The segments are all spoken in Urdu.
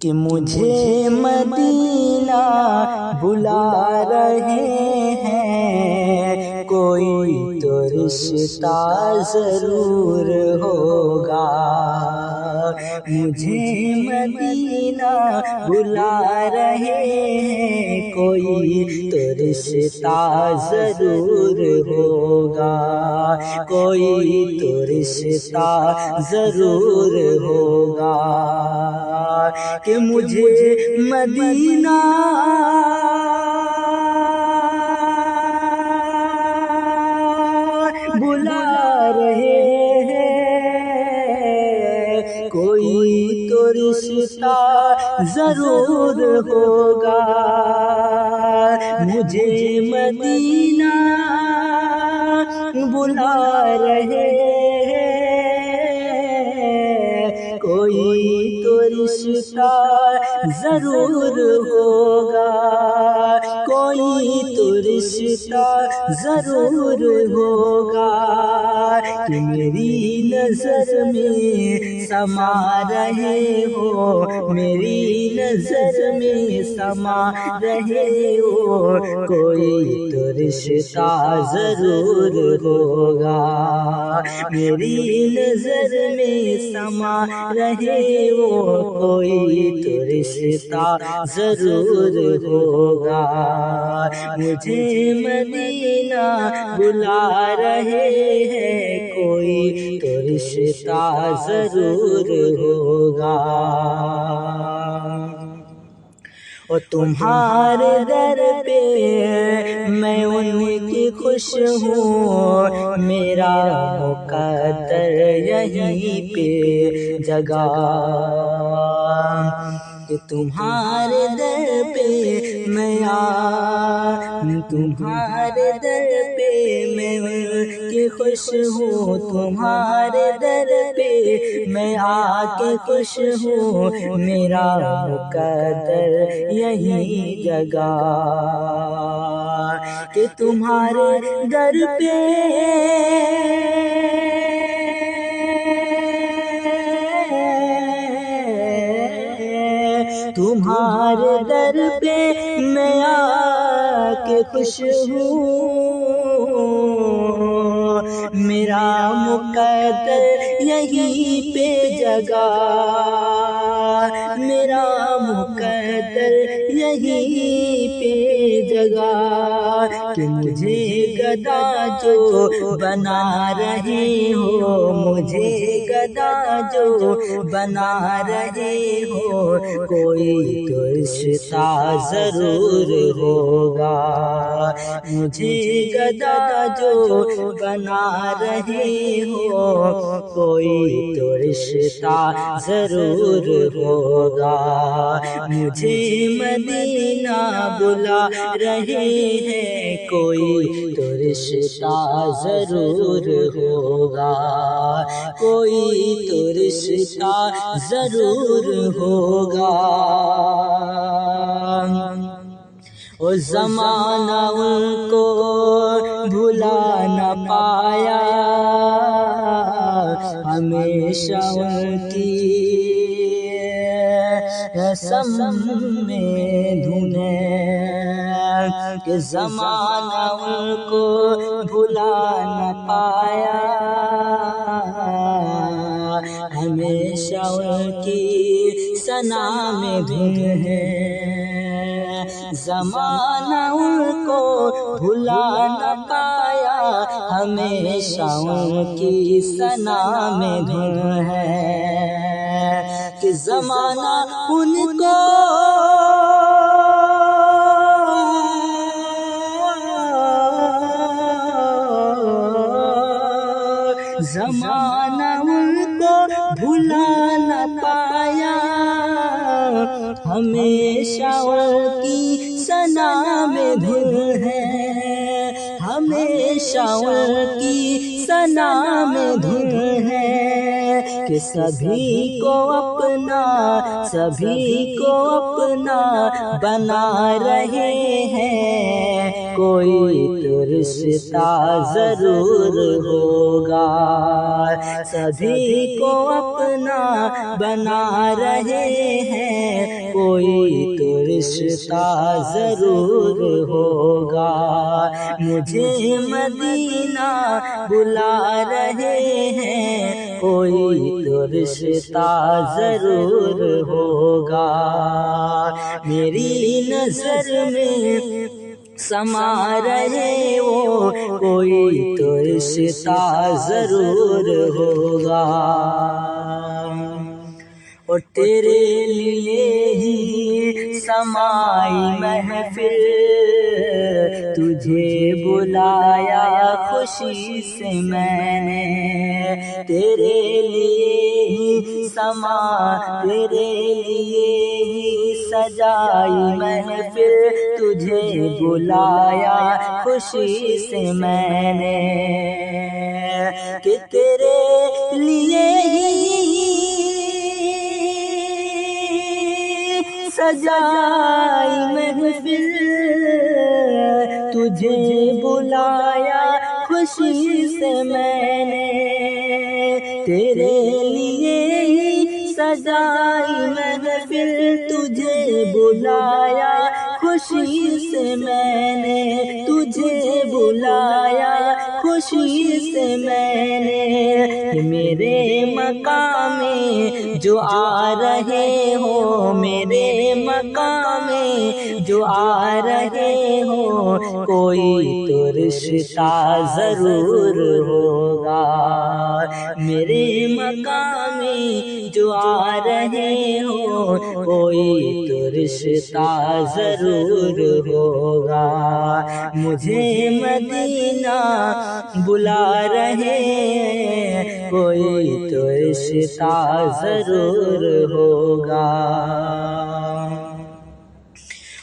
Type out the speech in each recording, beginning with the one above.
کہ مجھے مدینہ بلا رہے ہیں، کوئی تو رشتہ ضرور ہوگا۔ مجھے مدینہ بلا رہے ہیں، کوئی تو رشتہ ضرور ہوگا، کوئی تو رشتہ ضرور ہوگا۔ کہ مجھے مدینہ بلا رہے ہیں، کوئی تو رشتہ ضرور ہوگا۔ مجھے مدینہ بلا رہے ہیں، کوئی تو رشتہ ضرور ہوگا، کوئی تو رشتہ ضرور ہوگا۔ کہ میری نظر میں سما رہے ہو، میری نظر میں سما رہے ہو، کوئی تو رشتہ ضرور ہوگا۔ میری نظر میں سما رہے ہو، کوئی تو رشتہ ضرور ہوگا۔ مجھے مدینہ بلا رہے ہیں، کوئی تو رشتہ ضرور ہوگا۔ اور تمہارے در پہ میں ان کی خوش ہوں، میرا مقدر یہیں پہ جگا۔ کہ تمہارے در پہ میں تمہارے در پہ میں ان کی خوش ہوں، تمہارے در پہ میں آ کے خوش ہوں، میرا مقدر یہی جگہ۔ کہ تمہارے در پہ تمہارے در پہ میں آ کے خوش ہوں، میرا مقدر یہیں پہ جگا، میرا مقدر یہیں پہ جگا۔ کہ مجھے گدا جو بنا رہے ہو، مجھے گدا جو بنا رہے ہو، کوئی تو رشتہ ضرور ہوگا۔ مجھے گدا جو بنا رہے ہو، کوئی تو رشتہ ضرور ہوگا۔ مجھے مدینہ بلا رہے ہیں، کوئی تو رشتہ ضرور ہوگا، کوئی تو رشتہ ضرور ہوگا۔ اور زمانہ ان کو بھلا نہ پایا، ہمیشہ ان کی رسم میں دھن ہے۔ کہ زمانہ ان کو بھلا نہ پایا، ہمیشہ ان کی ثنا میں دھن ہے۔ زمانہ ان کو بھلا نہ پایا، ہمیشہ ان کی ثنا میں دھن ہے۔ کہ زمانہ ان کو زمانہ ان کو بھلا نہ پایا، ہمیشہ ان کی ثنا میں دھن ہے، ہمیشہ ان کی ثنا میں دھن ہے۔ کہ سبھی کو اپنا بنا رہے ہیں، کوئی تو رشتہ ضرور ہوگا، سبھی کو اپنا بنا رہے ہیں، کوئی تو رشتہ ضرور ہوگا، مجھے مدینہ بلا رہے ہیں، کوئی تو رشتہ ضرور ہوگا، میری نظر میں سما رہے وہ، کوئی تو رشتہ ضرور ہوگا، اور تیرے لیے ہی سمائی محفل، تجھے بلایا خوشی سے میں نے، تیرے لیے ہی تیرے لیے ہی سجائی محفل، تجھے بلایا خوشی سے میں نے، کہ تیرے لیے ہی سجائی محفل، تجھے بلایا خوشی سے میں نے، تیرے لیے ہی سجائی محفل، تجھے بلایا خوشی سے میں نے، تجھے بلایا خوشی سے میں نے، میرے مقام میں جو آ رہے ہو، میرے مقام میں جو آ رہے ہو، کوئی تو رشتہ ضرور ہوگا، میرے مقام میں جو آ رہے ہو، کوئی تو رشتہ ضرور ہوگا، مجھے مدینہ بلا رہے ہیں، کوئی تو رشتہ ضرور ہوگا،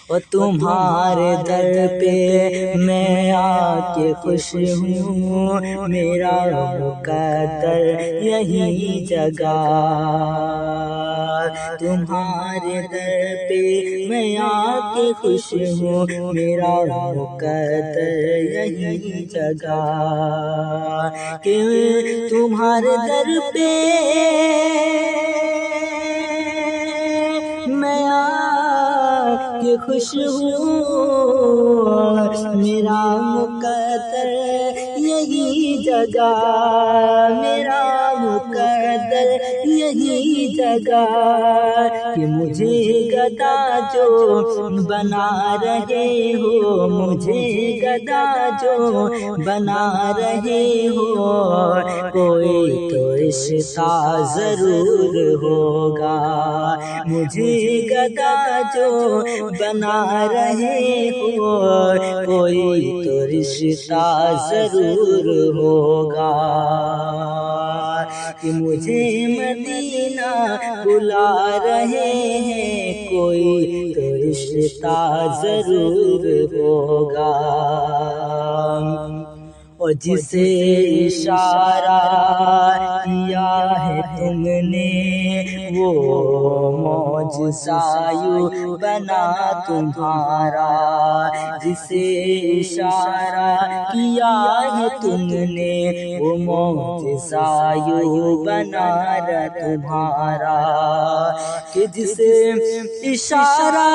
اور تمہارے در پہ میں آ کے خوش ہوں، میرا مقدر یہی جگہ، تمہارے در پہ میں آ کے خوش ہوں، میرا مقدر یہی جگہ، کہ تمہارے در پہ میں کہ خوش ہوں، میرا مقدر یہی جگہ، میرا مقدر یہی جگہ، کہ مجھے گدا جو بنا رہے ہو، مجھے گدا جو بنا رہے ہو، کوئی تو رشتہ ضرور ہوگا، مجھے گدا جو بنا رہے ہو، کوئی تو رشتہ ضرور ہوگا، کہ مجھے مدینہ بلا رہے ہیں، کوئی تو رشتہ ضرور ہوگا، اور جسے اشارہ کیا ہے تم نے، وہ معجزہ یوں بنا تمہارا، جسے اشارہ کیا ہے تم نے، وہ معجزہ یوں بنا تمہارا، کہ جسے اشارہ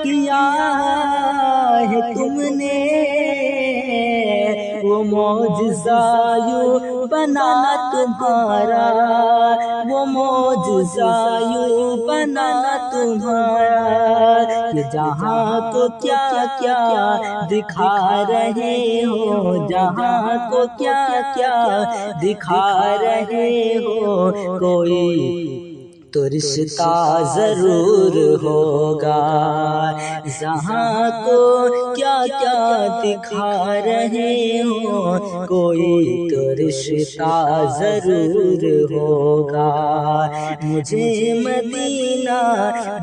کیا ہے تم نے، وہ معجزہ یوں بنا تمہارا، وہ معجزہ یوں بنا تمہارا، کہ جہاں کو کیا کیا دکھا رہے ہو، جہاں کو کیا کیا دکھا رہے ہو، کوئی تو رشتہ ضرور ہوگا، جہاں کو کیا کیا دکھا رہے ہو، کوئی تو رشتہ ضرور ہوگا، مجھے مدینہ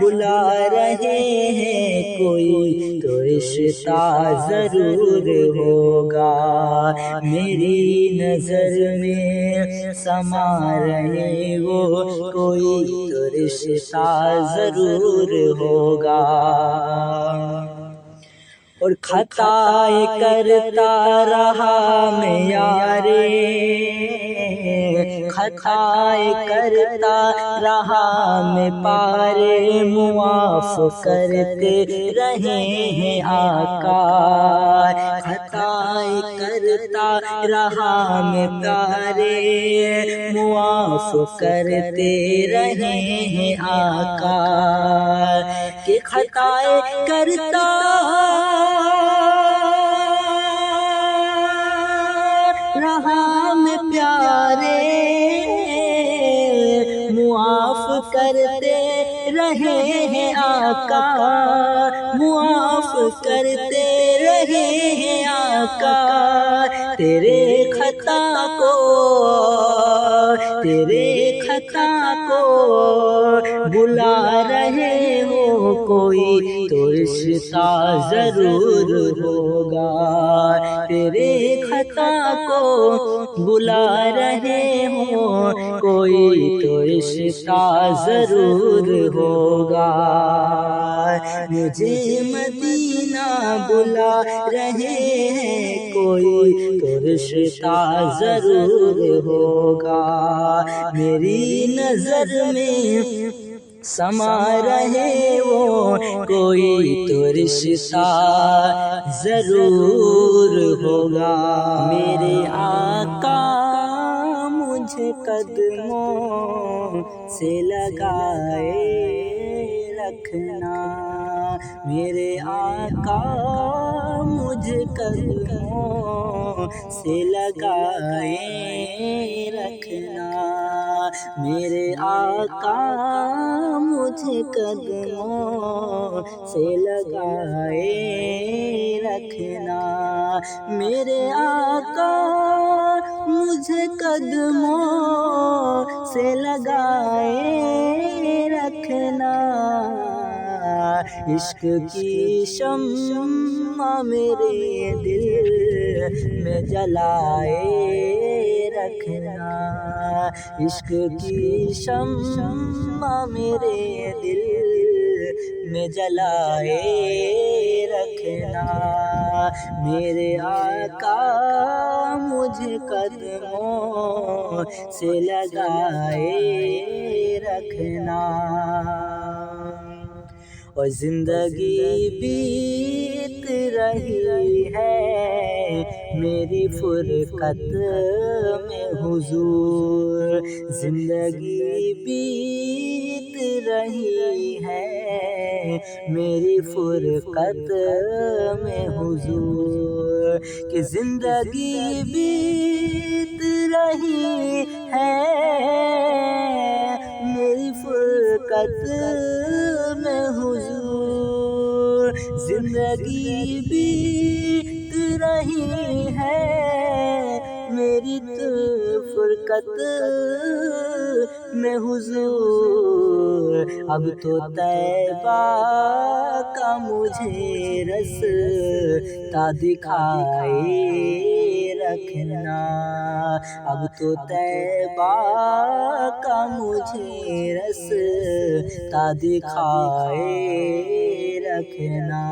بلا رہے ہیں، کوئی تو رشتہ ضرور ہوگا، میری نظر میں سما رہے وہ، کوئی تو رشتہ ضرور ہوگا۔ اور خطائیں کرتا رہا میں یارے، خطائیں کرتا رہا میں پارے، معاف کرتے رہے ہیں آقا، خطائیں کرتا رہا میں پارے، معاف کرتے رہے ہیں آقا، کہ خطائیں کرتا رہا میں پیارے، معاف کرتے رہے ہیں آقا، معاف کرتے رہے ہیں آقا، تیرے خطا کو، تیرے خطا کو بلا رہے ہو، کوئی تو رشتہ ضرور ہوگا، تیرے خطا کو بلا رہے ہو، کوئی تو رشتہ ضرور ہوگا، مجھے مدینہ بلا رہے ہیں، کوئی تو رشتہ ضرور ہوگا، میری نظر میں سما رہے وہ، کوئی تو رشتہ ضرور ہوگا، میرے آقا مجھے قدموں سے لگائے رکھنا، میرے آقا مجھے قدموں سے لگائے رکھنا، میرے آقا مجھے قدموں سے لگائے رکھنا، میرے آقا مجھے قدموں سے لگائے رکھنا، عشق کی شمع میرے دل میں جلائے رکھنا، عشق کی شمع میرے دل میں جلائے رکھنا، میرے آقا مجھے قدموں سے لگائے رکھنا، اور زندگی بیت رہی ہے میری فرقت میں حضور، زندگی بیت رہی ہے میری فرقت میں حضور، کہ زندگی بیت رہی ہے میری فرقت میں حضور، زندگی بیت رہی ہے میری فرقت میں حضور، اب تو طیبہ کا مجھے رستہ دکھائے رکھنا، اب تو طیبہ کا مجھے رستہ دکھائے رکھنا،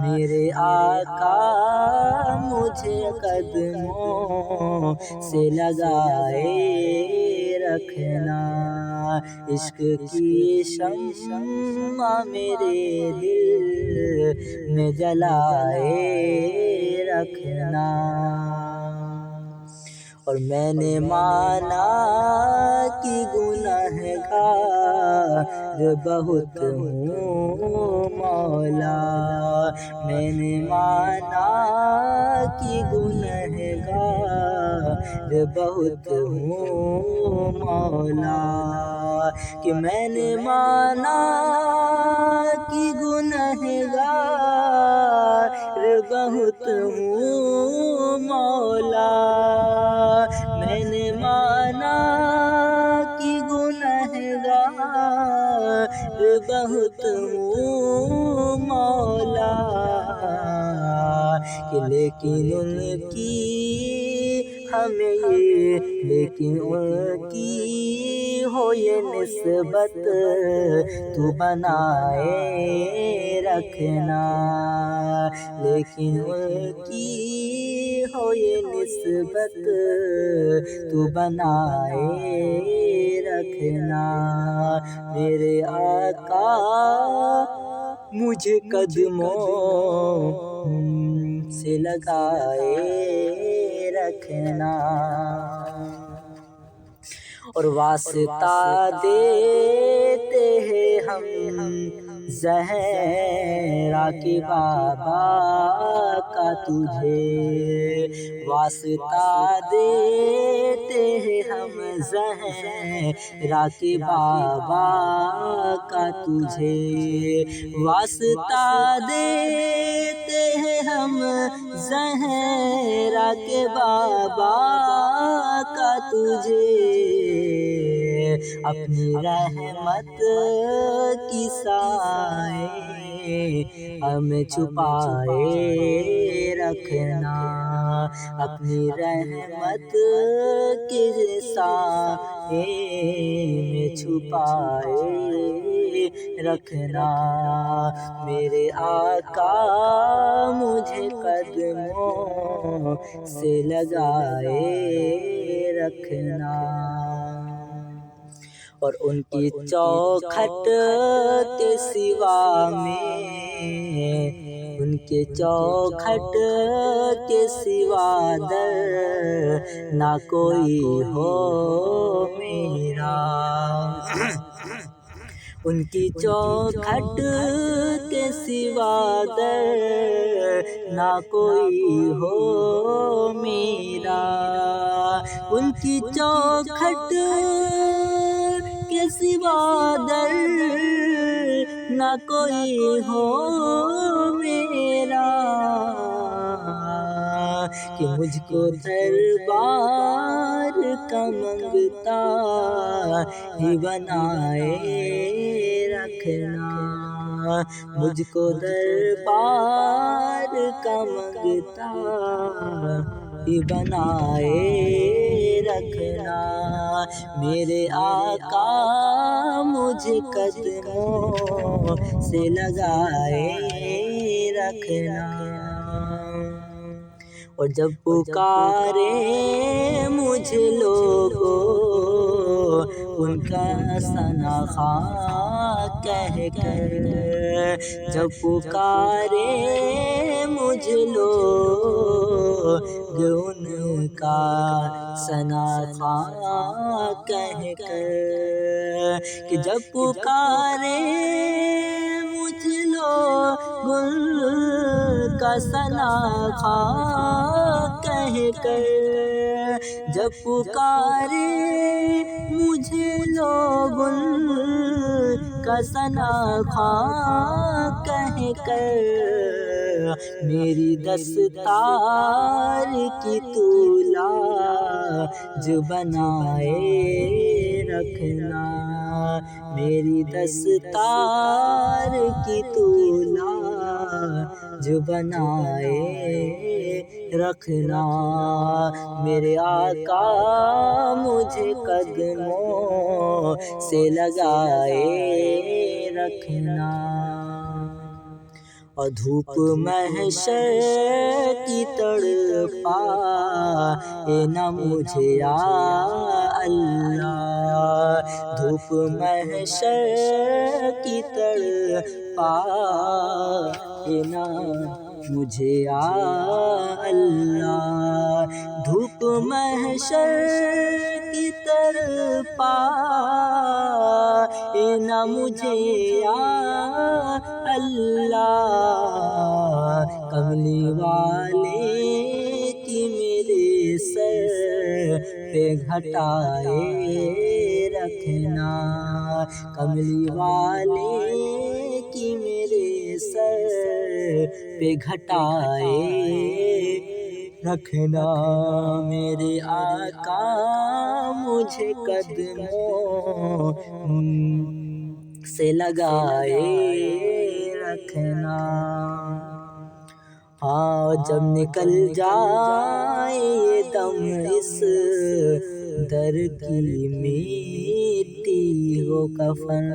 میرے آقا مجھے قدموں سے لگائے رکھنا، عشق کی شمع میرے دل میں جلائے رکھنا، اور میں نے مانا کہ گنہگار بہت ہوں مولا، میں نے مانا کہ گنہگار بہت ہوں مولا، کہ میں نے مانا کہ گنہگار بہت ہوں مولا، میں نے مانا کہ گنہگار کہ لیکن ان کی ہمیں یہ، لیکن ان کی ہو یہ نسبت تو بنائے رکھنا، لیکن ان کی ہو یہ نسبت تو بنائے رکھنا۔ میرے آقا مجھے قدموں سے لگائے رکھنا، اور واسطہ دیتے ہیں ہم زہرا کے بابا کا تجھے، واسطہ دیتے ہیں ہم زہرا کے بابا کا تجھے، واسطہ دیتے ہیں ہم زہرا کے بابا کا تجھے، اپنی رحمت کی سائے ہمیں چھپائے رکھنا، اپنی رحمت کی سائے میں چھپائے رکھنا۔ میرے آقا مجھے قدموں سے لگائے رکھنا، اور ان کی چوکھٹ کے سوا میں، ان کے چوکھٹ کے سوا در نہ کوئی ہو میرا، ان کی چوکھٹ کے سوا در نہ کوئی ہو میرا، ان کی چوکھٹ کے سوا در نہ کوئی ہو میرا، کہ مجھ کو دربار کا منگتا ہی بنائے رکھنا، مجھ کو دربار کا منگتا ہی بنائے رکھنا۔ میرے آقا مجھے قدموں سے لگائے رکھنا، اور جب پکارے مجھے لوگوں ان کا ثنا خواں کہہ کر، جب پکارے مجھے لوگ ان کا ثنا خواں کہہ کر، کہ جب پکارے مجھے لوگ ان کا ثنا خواں کہہ کر، جب پکارے مجھے لوگ ان کا ثنا خواں کہہ کر، میری دستار کی تو لاج بنائے رکھنا، میری دستار کی تو لاج بنائے رکھنا۔ میرے آقا مجھے قدموں سے لگائے رکھنا، اور دھوپ محشر کی تڑپائے نہ مجھے یا اللہ، دھوپ محشر کی تڑپائے نہ مجھے یا اللہ، دھوپ محشر کی تڑپائے نہ مجھے یا اللہ، کملی والے کی میرے سر پہ گھٹائے رکھنا، کملی والے کی میرے سر پہ گھٹائے رکھنا۔ میرے آقا مجھے قدموں سے لگائے رکھنا، ہاں جب نکل جائے یہ دم اس در کی میٹی ہو کفن،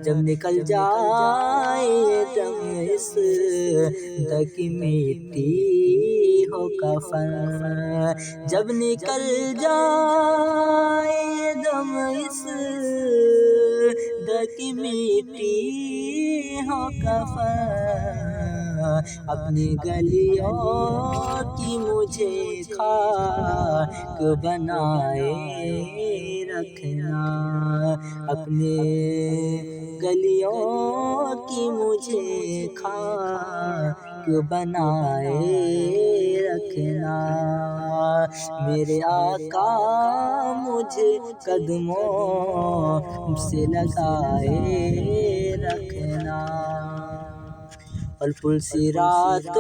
جب نکل جائے یہ دم اس در کی میٹی ہو کفن، جب نکل جائے یہ دم اس در کی میٹی ہو کفن، اپنی گلیوں کی مجھے خاک بنائے رکھنا، اپنے گلیوں کی مجھے خاک بنائے رکھنا، میرے آقا مجھے قدموں سے لگائے رکھنا، اور پل صراط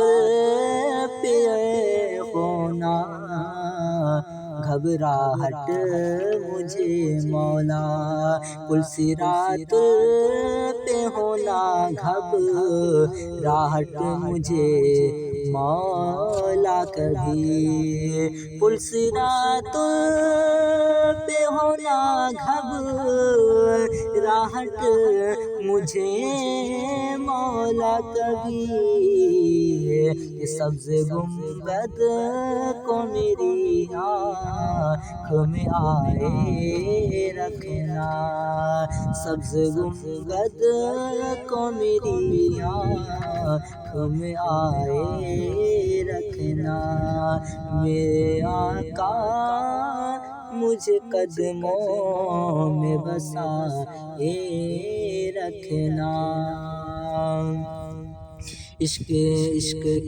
پہ ہونا گھبراہٹ مجھے مولا، پل صراط پہ ہونا گھبراہٹ مجھے مولا کبھی، پل صراط پہ ہونا گھبراہٹ مجھے مولا کبھی، یہ سبز گنبد کو میری آنکھ میں آئے رکھنا، سبز گنبد کو میری آنکھ میں آئے رکھنا، میرے آقا مجھے قدموں میں بسائے رکھنا، عشق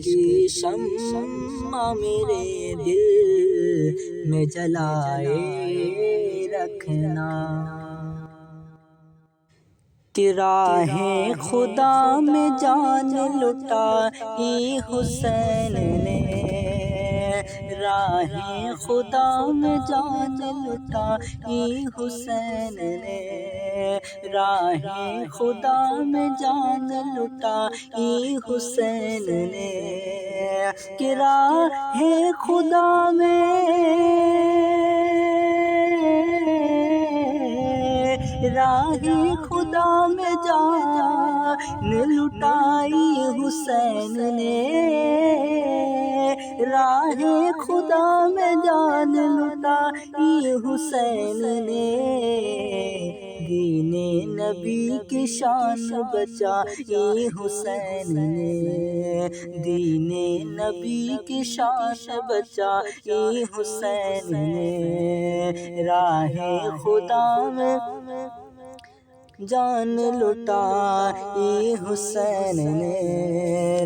کی شمع میرے دل میں جلائے رکھنا، کہ راہ خدا میں جان لٹائی حسین نے، راہ خدا میں جان لٹائی حسین نے، راہ خدا میں جان لٹائی حسین نے، کہ راہ خدا میں راہ خدا میں جان لٹائی حسین نے، راہ خدا میں جان لٹائی حسین نے، دین نبی کی شان بچائی حسین نے، دین نبی کی شان بچائی حسین نے، راہ خدا میں جان لٹائی حسین نے،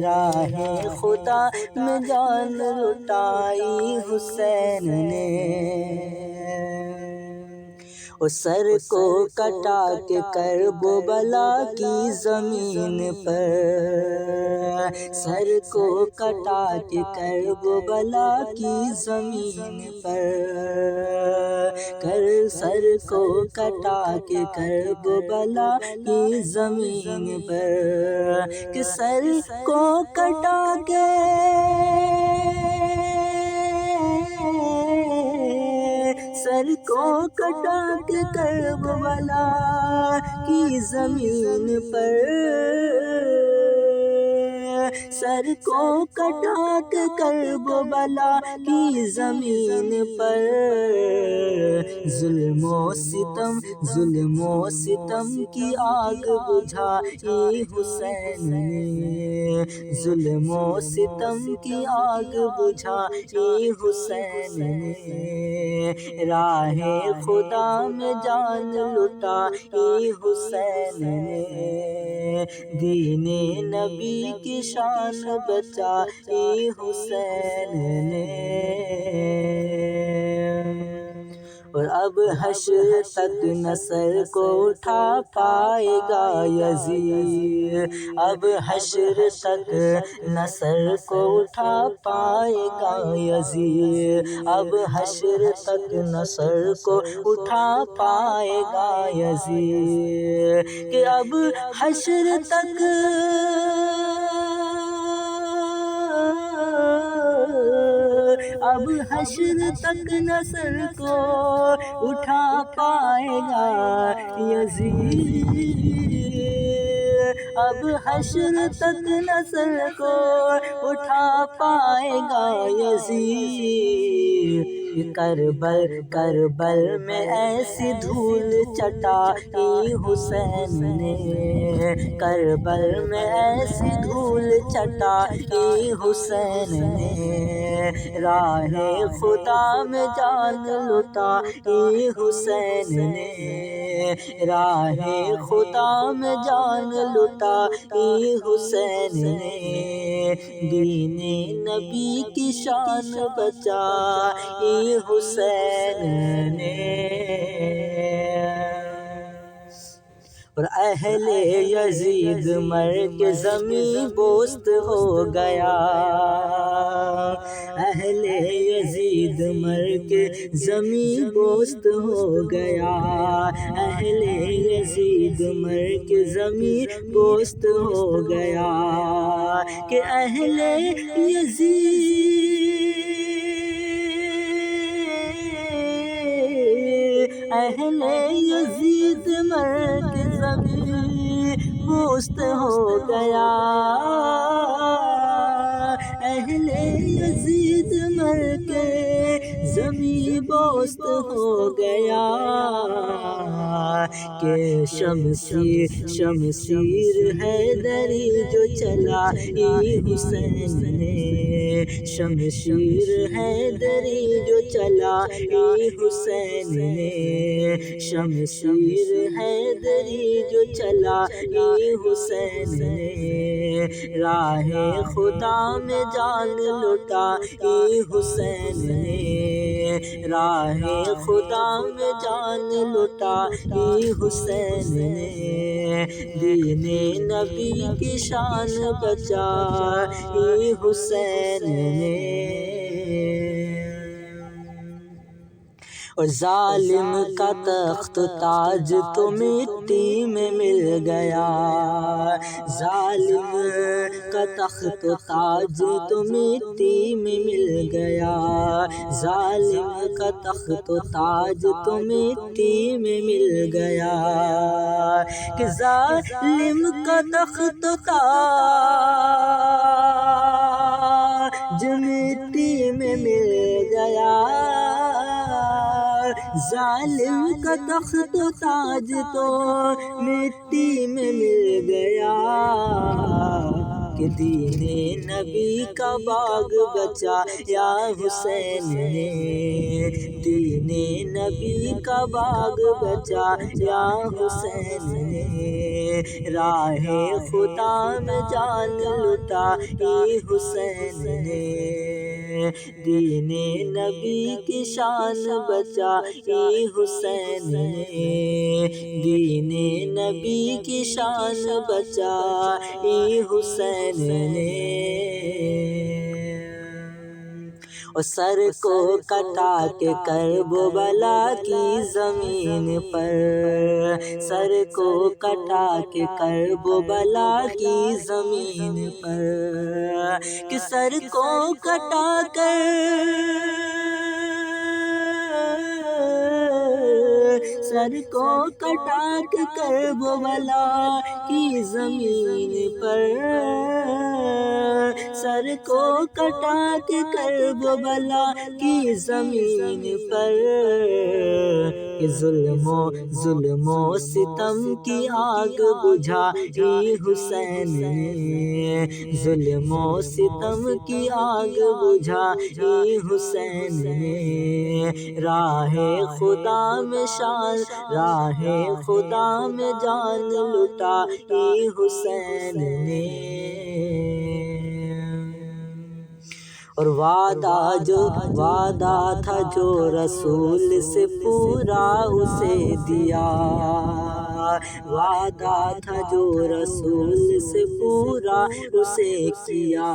راہ خدا میں جان لٹائی حسین نے، اس سر کو کٹا کے کرب و بلا کی زمین پر، سر کو کٹا کے کرب و بلا کی زمین پر، سر کو کٹا کے کرب و بلا کی زمین پر، کہ سر کو کٹا کے سر کو کٹا کے کربلا کی زمین پر، سر کو کٹا کے کربلا کی زمین پر، ظلم و ستم کی آگ بجھائی حسین نے، ظلم و ستم کی آگ بجھائی حسین نے، راہ خدا میں جان لٹائی حسین نے، دین نبی کی شان بچائی حسین نے، اور اب حشر تک نصر کو اٹھا پائے گا یزید، اب حشر تک نصر کو اٹھا پائے گا یزید، اب حشر تک نصر کو اٹھا پائے گا یزید، کہ اب حشر تک اب حشر تک نہ سر کو اٹھا پائے گا یزید، اب حشر تک نہ سر کو اٹھا پائے گا یزید۔ کربل میں ایسی دھول چٹائی حسین نے، کربل میں ایسی دھول چٹائی حسین نے، راہ خدا میں جان لٹائی حسین نے، راہ خدا میں جان لٹائی حسین نے، دین نبی کی شان بچائی حسین نے۔ اور اہل یزید مر کے زمیں بوست ہو گیا، اہل یزید مر کے زمیں بوست ہو گیا، اہل یزید مر کے زمیں بوست ہو گیا، کہ اہل اہل یزید مر کے زمیں بوست ہو گیا، اہل یزید مر کے زمیں بوست ہو گیا، کہ شمشیر حیدری جو چلائی حسین نے، شمشیر حیدری جو چلائی حسین نے، شمشیر حیدری جو چلائی حسین نے، راہ خدا میں جان لٹائی حسین نے، راہ خدا میں جان لٹائی حسین نے، دین نبی کی شان بچائی حسین نے۔ اور ظالم کا تخت تاج تو مٹی میں مل گیا، ظالم کا تخت تاج تو مٹی میں مل گیا، ظالم کا تخت تاج تو مٹی میں مل گیا، کہ ظالم کا تخت تاج مٹی میں مل گیا، ظالم کا تخت تاج تو مٹی میں مل گیا، کہ دین نبی کا باغ بچایا حسین نے، دین نبی کا باغ بچایا حسین نے، راہ خدا میں جان لٹائی حسین نے، دین نبی کی شان بچائی حسین نے، دین نبی کی شان بچائی حسین نے۔ اور سر کو کٹا کے کربلا کی زمین پر، سر کو کٹا کے کربلا کی زمین پر، کہ سر کو کٹا کر سر کو کٹا کے کربلا کی زمین پر، سر کو کٹا کے کربلا کی زمین پر، کہ ظلم و ستم کی آگ بجھائی حسین نے، ظلم و ستم کی آگ بجھائی حسین نے، راہ خدا میں شان، راہ خدا میں جان لٹائی حسین نے۔ اور وعدہ تھا جو رسول سے پورا اسے دیا، وعدہ تھا جو رسول سے پورا اسے کیا،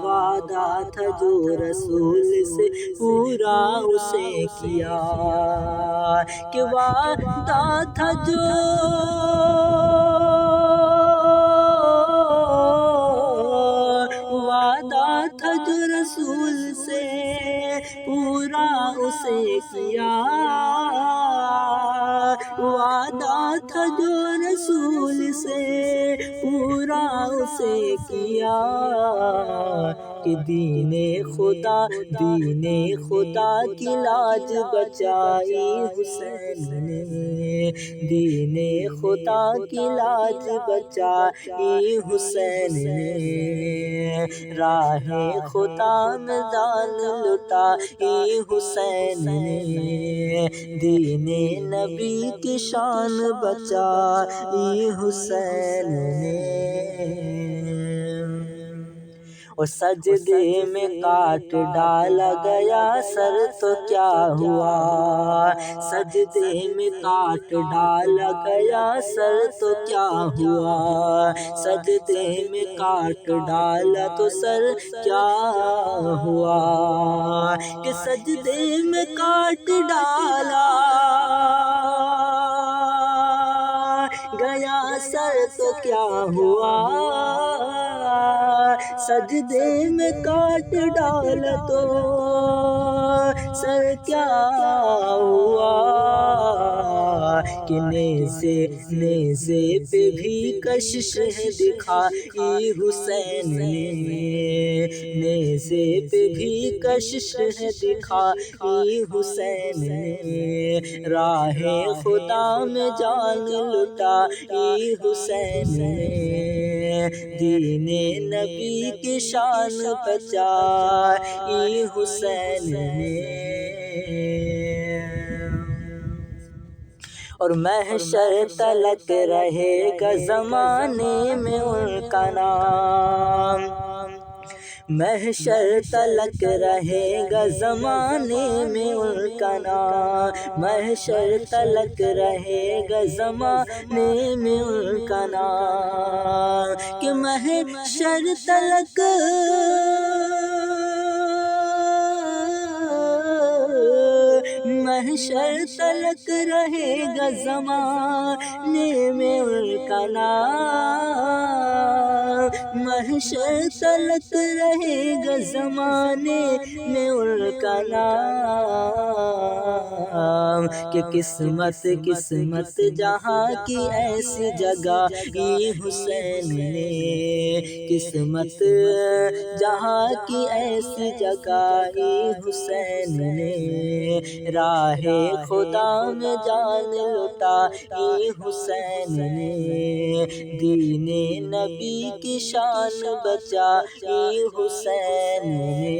وعدہ تھا جو رسول سے پورا اسے کیا، کہ وعدہ تھا جو رسول سے اسے کیا، وعدہ تھا جو رسول سے پورا اسے کیا، کہ دین خدا کی لاج بچائی حسین نے، دین خدا کی لاج بچائی حسین نے، راہ خدا میں جان لٹائی حسین نے، دین نبی کی شان بچائی حسین نے۔ اور سجدے میں کاٹ ڈالا گیا سر تو کیا ہوا، سجدے میں کاٹ ڈالا گیا سر تو کیا ہوا، سجدے میں کاٹ ڈالا تو سر کیا ہوا، کہ سجدے میں کاٹ ڈالا گیا سر تو کیا ہوا، سجدے میں کاٹ ڈالا تو سر کیا ہوا، کہ نیزے پہ بھی کشش ہے دکھائی حسین نے، نیزے پہ بھی کشش ہے دکھائی حسین نے، راہ خدا میں جان لٹائی حسین نے، دین نبی کی شان بچائی حسین نے۔ اور محشر تلک رہے گا زمانے میں ان کا نام، محشر تلک رہے گا زمانے میں ان کا نام، محشر تلک رہے گا زمانے میں ان کا نام، کہ محشر تلک محشر تلک رہے گا زمانے میں ان کا نام، محشر تلک رہے گا زمانے میں ان کا نام، کہ قسمت جہاں کی ایسی جگہ حسین نے، قسمت جہاں کی ایسی جگہ حسین نے، راہ خدا میں جان لٹائی حسین نے، دین نبی کی شان بچائی حسین نے۔